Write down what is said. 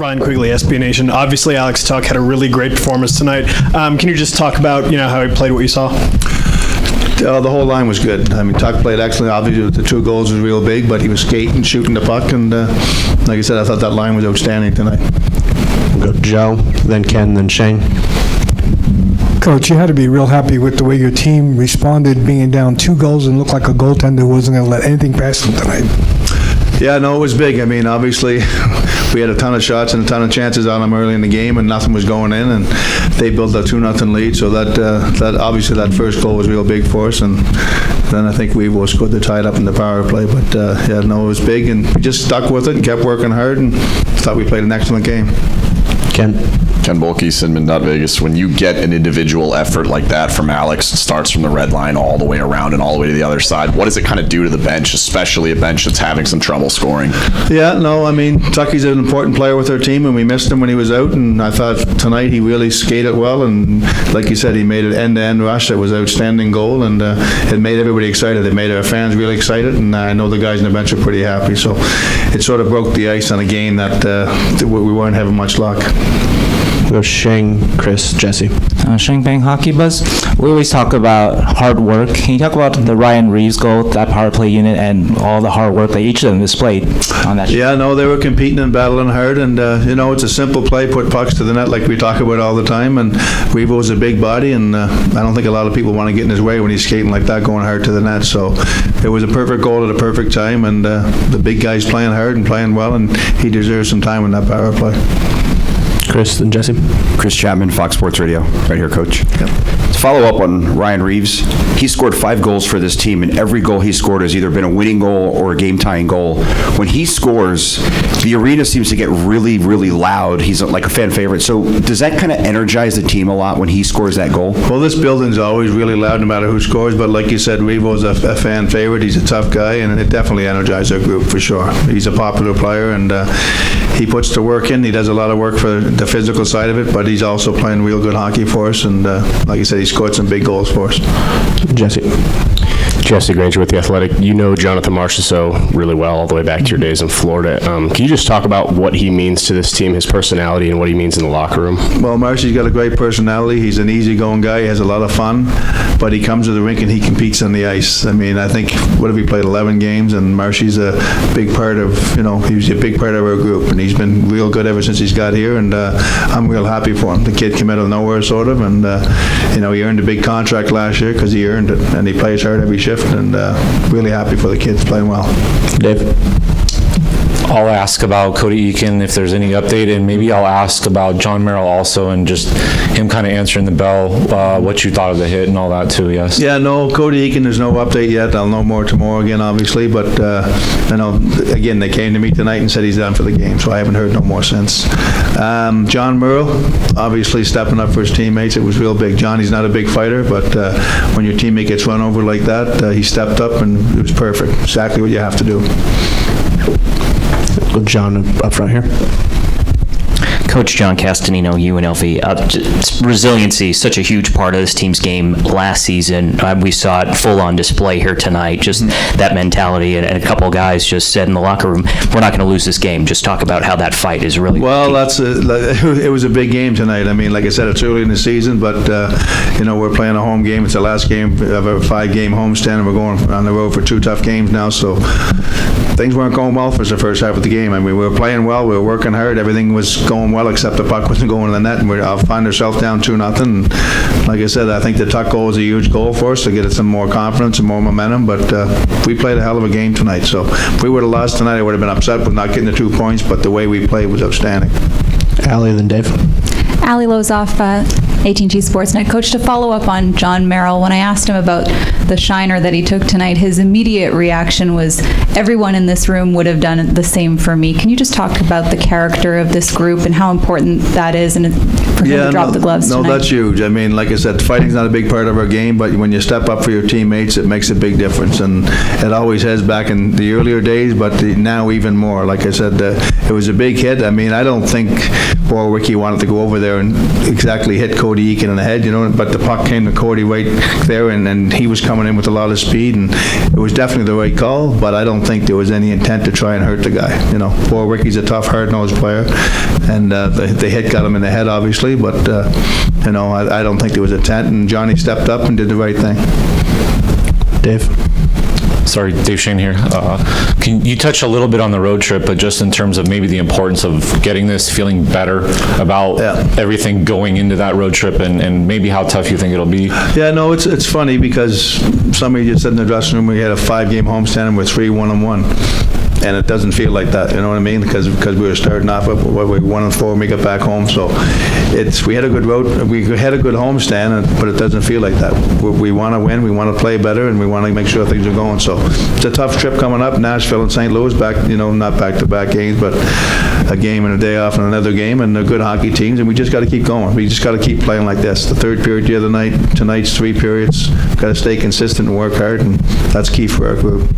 Ryan Quigley, SB Nation. Obviously, Alex Tuch had a really great performance tonight. Can you just talk about how he played, what you saw? The whole line was good. I mean, Tuch played excellent. Obviously, the 2 goals was real big, but he was skating, shooting the puck, and like I said, I thought that line was outstanding tonight. We'll go Joe, then Ken, then Shane. Coach, you had to be real happy with the way your team responded, being down 2 goals and looked like a goaltender wasn't going to let anything pass them tonight. Yeah, no, it was big. I mean, obviously, we had a ton of shots and a ton of chances on them early in the game, and nothing was going in, and they built a 2-0 lead. So that obviously that first goal was real big for us, and then I think we both scored to tie it up in the power play. But yeah, no, it was big, and we just stuck with it and kept working hard, and thought we played an excellent game. Ken Bolke, Sinman, Vegas. When you get an individual effort like that from Alex, it starts from the red line all the way around and all the way to the other side. What does it kind of do to the bench, especially a bench that's having some trouble scoring? Yeah, no, I mean, Tucky's an important player with our team, and we missed him when he was out, and I thought tonight he really skated well, and like you said, he made an end-to-end rush that was an outstanding goal, and it made everybody excited. It made our fans really excited, and I know the guys on the bench are pretty happy. So it sort of broke the ice on a game that we weren't having much luck. We'll go Shane, Chris, Jesse. Shane Bang Hockey Buzz. We always talk about hard work. Can you talk about the Ryan Reeves goal, that power play unit, and all the hard work that each of them displayed on that? Yeah, no, they were competing and battling hard, and it's a simple play, put pucks to the net like we talk about all the time, and Reeves was a big body, and I don't think a lot of people want to get in his way when he's skating like that, going hard to the net. So it was a perfect goal at a perfect time, and the big guy's playing hard and playing well, and he deserves some time in that power play. Chris and Jesse. Chris Chapman, Fox Sports Radio. Right here, Coach. Yep. To follow up on Ryan Reeves, he scored 5 goals for this team, and every goal he scored has either been a winning goal or a game-tying goal. When he scores, the arena seems to get really, really loud. He's like a fan favorite. So does that kind of energize the team a lot when he scores that goal? Well, this building's always really loud no matter who scores, but like you said, Reeves was a fan favorite. He's a tough guy, and it definitely energized our group for sure. He's a popular player, and he puts the work in. He does a lot of work for the physical side of it, but he's also playing real good hockey for us, and like I said, he scored some big goals for us. Jesse Granger with The Athletic. You know Jonathan Marchessault really well all the way back to your days in Florida. Can you just talk about what he means to this team, his personality, and what he means in the locker room? Well, Marcy's got a great personality. He's an easygoing guy. He has a lot of fun, but he comes to the rink and he competes on the ice. I mean, I think, what have we played, 11 games, and Marcy's a big part of, he was a big part of our group, and he's been real good ever since he's got here, and I'm real happy for him. The kid came out of nowhere, sort of, and, he earned a big contract last year because he earned it, and he plays hard every shift, and really happy for the kids playing well. Dave? I'll ask about Cody Eakin if there's any update, and maybe I'll ask about John Merrill also, and just him kind of answering the bell, what you thought of the hit and all that too. Yes. Yeah, no, Cody Eakin, there's no update yet. I'll know more tomorrow again, obviously, but again, they came to me tonight and said he's done for the game, so I haven't heard no more since. John Merrill, obviously stepping up for his teammates. It was real big. Johnny's not a big fighter, but when your teammate gets run over like that, he stepped up, and it was perfect. Exactly what you have to do. John up front here. Coach John Castanino, UNLV. Resiliency, such a huge part of this team's game last season. We saw it full on display here tonight, just that mentality, and a couple of guys just said in the locker room, we're not going to lose this game. Just talk about how that fight is really well, it was a big game tonight. I mean, like I said, it's early in the season, but we're playing a home game. It's the last game of a 5-game homestand, and we're going on the road for 2 tough games now, so things weren't going well for us the first half of the game. I mean, we were playing well, we were working hard, everything was going well except the puck wasn't going in the net, and we find ourselves down 2-0. Like I said, I think the Tuch goal was a huge goal for us to get us some more confidence and more momentum, but we played a hell of a game tonight. So if we would have lost tonight, I would have been upset with not getting the 2 points, but the way we played was outstanding. Allie, then Dave. Allie Lozoff, AT&T Sportsnet. Coach, to follow up on John Merrill, when I asked him about the shiner that he took tonight, his immediate reaction was, everyone in this room would have done the same for me. Can you just talk about the character of this group and how important that is, and for him to drop the gloves tonight? No, that's huge. I mean, like I said, fighting's not a big part of our game, but when you step up for your teammates, it makes a big difference, and it always has back in the earlier days, but now even more. Like I said, it was a big hit. I mean, I don't think poor Ricky wanted to go over there and exactly hit Cody Cody Eakin in the head, but the puck came to Cody right there, and he was coming in with a lot of speed, and it was definitely the right call, but I don't think there was any intent to try and hurt the guy. Poor Ricky's a tough, hard-nosed player, and the hit got him in the head, obviously, but, I don't think there was intent, and Johnny stepped up and did the right thing. Dave? Sorry, Dave Shane here. Can you touch a little bit on the road trip, but just in terms of maybe the importance of getting this, feeling better about everything going into that road trip, and maybe how tough you think it'll be? Yeah, no, it's funny because somebody just said in the dressing room we had a 5-game homestand and we're 3-1-1. And it doesn't feel like that, you know what I mean? Because we were starting off with 1-4 when we got back home. So we had a good homestand, but it doesn't feel like that. We want to win, we want to play better, and we want to make sure things are going. So it's a tough trip coming up. Nashville and St. Louis back, not back-to-back games, but a game and a day off and another game, and they're good hockey teams, and we just got to keep going. We just got to keep playing like this. The third period the other night, tonight's 3 periods. Got to stay consistent and work hard, and that's key for our group.